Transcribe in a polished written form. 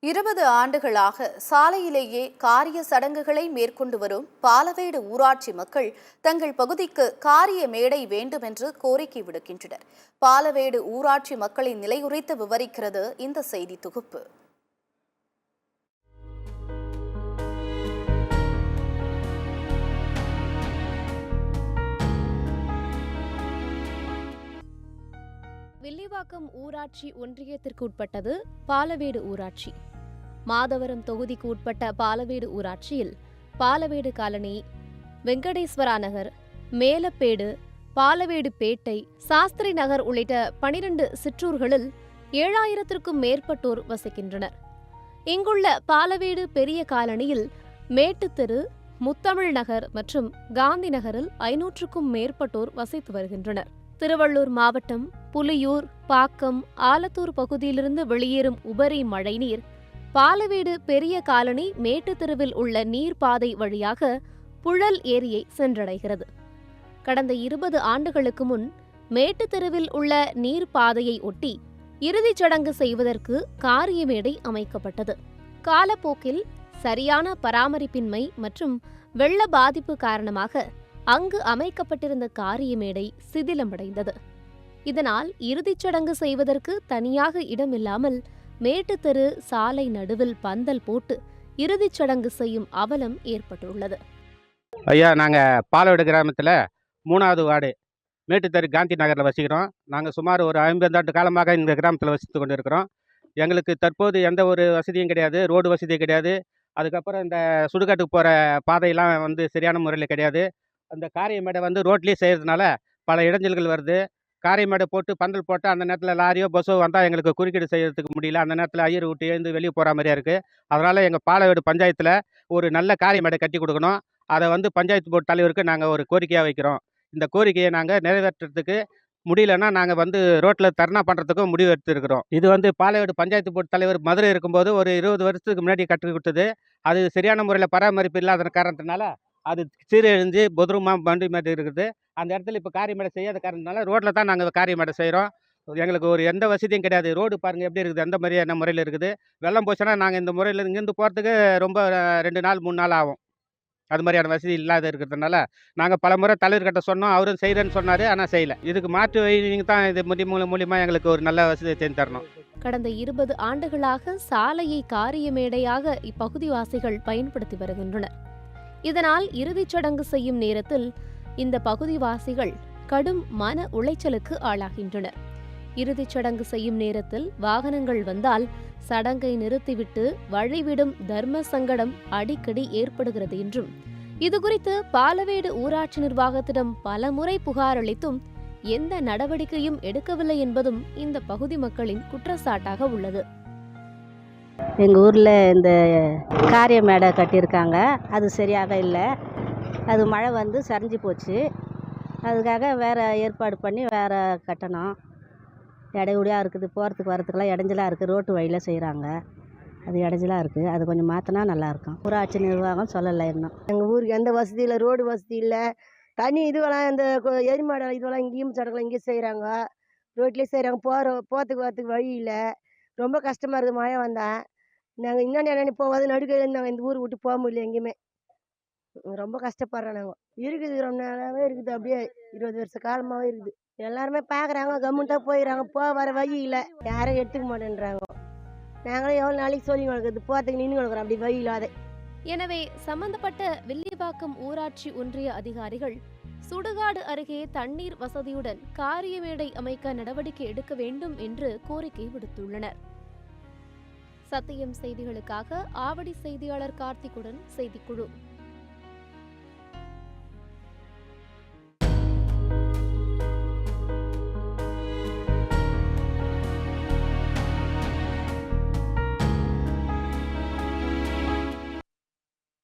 20 ஆண்டுகளாக சாலையிலேயே காரிய சடங்குகளை மேற்கொண்டு வரும் பாலவேடு ஊராட்சி மக்கள் தங்கள் பகுதிக்கு காரிய மேடை வேண்டும் என்று கோரிக்கை விடுக்கின்றனர். பாலவேடு ஊராட்சி மக்களின் நிலை குறித்து விவரிக்கிறது இந்த செய்தி தொகுப்பு. வில்லிவாக்கம் ஊராட்சி ஒன்றியத்திற்கு உட்பட்டது பாலவேடு ஊராட்சி. மாதவரம் தொகுதிக்கு உட்பட்ட பாலவேடு ஊராட்சியில் பாலவேடு காலனி, வெங்கடேஸ்வரா நகர், மேலப்பேடு, பாலவேடு பேட்டை, சாஸ்திரி நகர் உள்ளிட்ட 12 சிற்றூர்களில் 7000க்கும் மேற்பட்டோர் வசிக்கின்றனர். இங்குள்ள பாலவேடு பெரிய காலனியில் மேட்டுத்தெரு, முத்தமிழ் நகர் மற்றும் காந்தி நகரில் 500க்கும் மேற்பட்டோர் வசித்து வருகின்றனர். திருவள்ளூர் மாவட்டம் புலியூர், பாக்கம், ஆலத்தூர் பகுதியிலிருந்து வெளியேறும் உபரி மழைநீர் பாலவேடு பெரிய காலனி மேட்டுத்தெருவில் உள்ள நீர்ப்பாதை வழியாக புழல் ஏரியை சென்றடைகிறது. கடந்த 20 ஆண்டுகளுக்கு முன் மேட்டுத்தெருவில் உள்ள நீர்ப்பாதையை ஒட்டி இறுதிச் சடங்கு செய்வதற்கு காரியமேடை அமைக்கப்பட்டது. காலப்போக்கில் சரியான பராமரிப்பின்மை மற்றும் வெள்ள பாதிப்பு காரணமாக அங்கு அமைக்கப்பட்டிருந்த காரியமேடை சிதிலமடைந்தது. இதனால் இறுதிச் சடங்கு செய்வதற்கு தனியாக இடமில்லாமல் மேட்டுத்தெரு சாலை நடுவில் பந்தல் போட்டு இறுதிச் சடங்கு செய்யும் அவலம் ஏற்பட்டுள்ளது. ஐயா, நாங்கள் பாலவேடு கிராமத்தில் 3வது வார்டு மேட்டுத்தெரு காந்தி நகரில் வசிக்கிறோம். நாங்கள் சுமார் ஒரு 50 ஆண்டு காலமாக இந்த கிராமத்தில் வசித்து கொண்டு இருக்கிறோம். எங்களுக்கு தற்போது எந்த ஒரு வசதியும் கிடையாது, ரோடு வசதி கிடையாது. அதுக்கப்புறம் இந்த சுடுகாட்டுக்கு போகிற பாதையெல்லாம் சரியான முறையில் கிடையாது. அந்த காரியமேடை ரோட்லேயே செய்கிறதுனால பல இடைஞ்சல்கள் வருது. காரியமேடை போட்டு பந்தல் போட்டு அந்த நேரத்தில் லாரியோ பஸ்ஸோ வந்தால் எங்களுக்கு குறுக்கீடு செய்யறதுக்கு முடியல. அந்த நேரத்தில் ஐயர் விட்டு எழுந்து வெளியே போகிற மாதிரியா இருக்குது. அதனால் எங்கள் பாலவேடு பஞ்சாயத்தில் ஒரு நல்ல காரியமேடை கட்டி கொடுக்கணும். அதை பஞ்சாயத்து போர்டு தலைவருக்கு நாங்கள் ஒரு கோரிக்கையாக வைக்கிறோம். இந்த கோரிக்கையை நாங்கள் நிறைவேற்றுறதுக்கு முடியலன்னா நாங்கள் ரோட்டில் தர்ணா பண்ணுறதுக்கும் முடிவு எடுத்துருக்கிறோம். இது பாலவேடு பஞ்சாயத்து போர்டு தலைவர் மதுரை இருக்கும்போது ஒரு 20 வருஷத்துக்கு முன்னாடி கட்டி கொடுத்தது. அது சரியான முறையில் பராமரிப்பு இல்லாத காரணத்தினால அது சீரழிஞ்சு பொதுருமா வண்டி மேட்டு இருக்குது. அந்த இடத்துல இப்போ காரியமேடை செய்யாத காரணத்தினால ரோட்டில் தான் நாங்கள் காரியமேடை செய்கிறோம். எங்களுக்கு ஒரு எந்த வசதியும் கிடையாது. ரோடு பாருங்கள் எப்படி இருக்குது, அந்த மாதிரியான முறையில் இருக்குது. வெள்ளம் போச்சுன்னா நாங்கள் இந்த முறையில் இங்கேருந்து போகிறதுக்கு ரொம்ப 2 நாள் 3 நாள் ஆகும். அது மாதிரியான வசதி இல்லாத இருக்கிறதுனால நாங்கள் பல முறை தலைவர்கிட்ட சொன்னோம். அவரும் செய்கிறேன்னு சொன்னார், ஆனால் செய்யலை. இதுக்கு மாற்று வழி நீங்கள் தான் இது மூலியமாக எங்களுக்கு ஒரு நல்ல வசதியை செஞ்சு தரணும். கடந்த 20 ஆண்டுகளாக சாலையை காரியமேடையாக இப்பகுதிவாசிகள் பயன்படுத்தி வருகின்றனர். இதனால் இறுதிச் சடங்கு செய்யும் நேரத்தில் இந்த பகுதிவாசிகள் கடும் மன உளைச்சலுக்கு ஆளாகின்றனர். இறுதிச் சடங்கு செய்யும் நேரத்தில் வாகனங்கள் வந்தால் சடங்கை நிறுத்திவிட்டு வழிவிடும் தர்ம சங்கடம் அடிக்கடி ஏற்படுகிறது என்றும், இதுகுறித்து பாலவேடு ஊராட்சி நிர்வாகத்திடம் பலமுறை புகார் அளித்தும் எந்த நடவடிக்கையும் எடுக்கவில்லை என்பதும் இந்த பகுதி மக்களின் குற்றச்சாட்டாக உள்ளது. எங்கள் ஊரில் இந்த காரிய மேடை கட்டியிருக்காங்க, அது சரியாக இல்லை. அது மழை சரிஞ்சு போச்சு. அதுக்காக வேறு ஏற்பாடு பண்ணி வேறு கட்டணும். இடையூடியாக இருக்குது, போகிறதுக்கு வரத்துக்கெல்லாம் இடைஞ்சலாக இருக்குது. ரோட்டு வழியில் செய்கிறாங்க, அது இடைஞ்சலாக இருக்குது. அது கொஞ்சம் மாற்றினா நல்லாயிருக்கும். ஊராட்சி நிர்வாகம் சொல்லலை இன்னும். எங்கள் ஊருக்கு எந்த வசதி இல்லை, ரோடு வசதி இல்லை. தண்ணி இதுவெல்லாம் இந்த எரிமாடை இதுவெல்லாம் இங்கேயும் சடங்கெல்லாம் இங்கேயும் செய்கிறாங்க, ரோட்லேயே செய்கிறாங்க. போகிறதுக்கு வரத்துக்கு வழி இல்லை. ரொம்ப கஷ்டமாக இருக்குது. மழை வந்தால் நாங்கள் இன்னொன்று போகாது நடுக்கையில் நாங்கள் இந்த ஊரை விட்டு போக முடியல. எங்கேயுமே ரொம்ப கஷ்டப்படுறோம். நாங்கள் இருக்குது ரொம்ப நாளாகவே இருக்குது, அப்படியே 20 வருஷ காலமாகவே இருக்குது. எல்லாருமே பார்க்குறாங்க, கம்முன்ட்டாக போயிடறாங்க. வர வழி இல்லை, யாரும் எடுத்துக்க மாட்டேன்றாங்க. நாங்களும் எவ்வளோ நாளைக்கு சொல்லி கொடுக்குறது, போகிறதுக்கு நின்று கொடுக்குறோம் அப்படி வழி இல்லாத. எனவே சம்பந்தப்பட்ட வில்லிவாக்கம் ஊராட்சி ஒன்றிய அதிகாரிகள் சுடுகாடு அருகே தண்ணீர் வசதியுடன் காரியமேடை அமைக்க நடவடிக்கை எடுக்க வேண்டும் என்று கோரிக்கை விடுத்துள்ளனர். சத்தியம் செய்திகளுக்காக ஆவடி செய்தியாளர் கார்த்திக்குடன் செய்திக்குழு.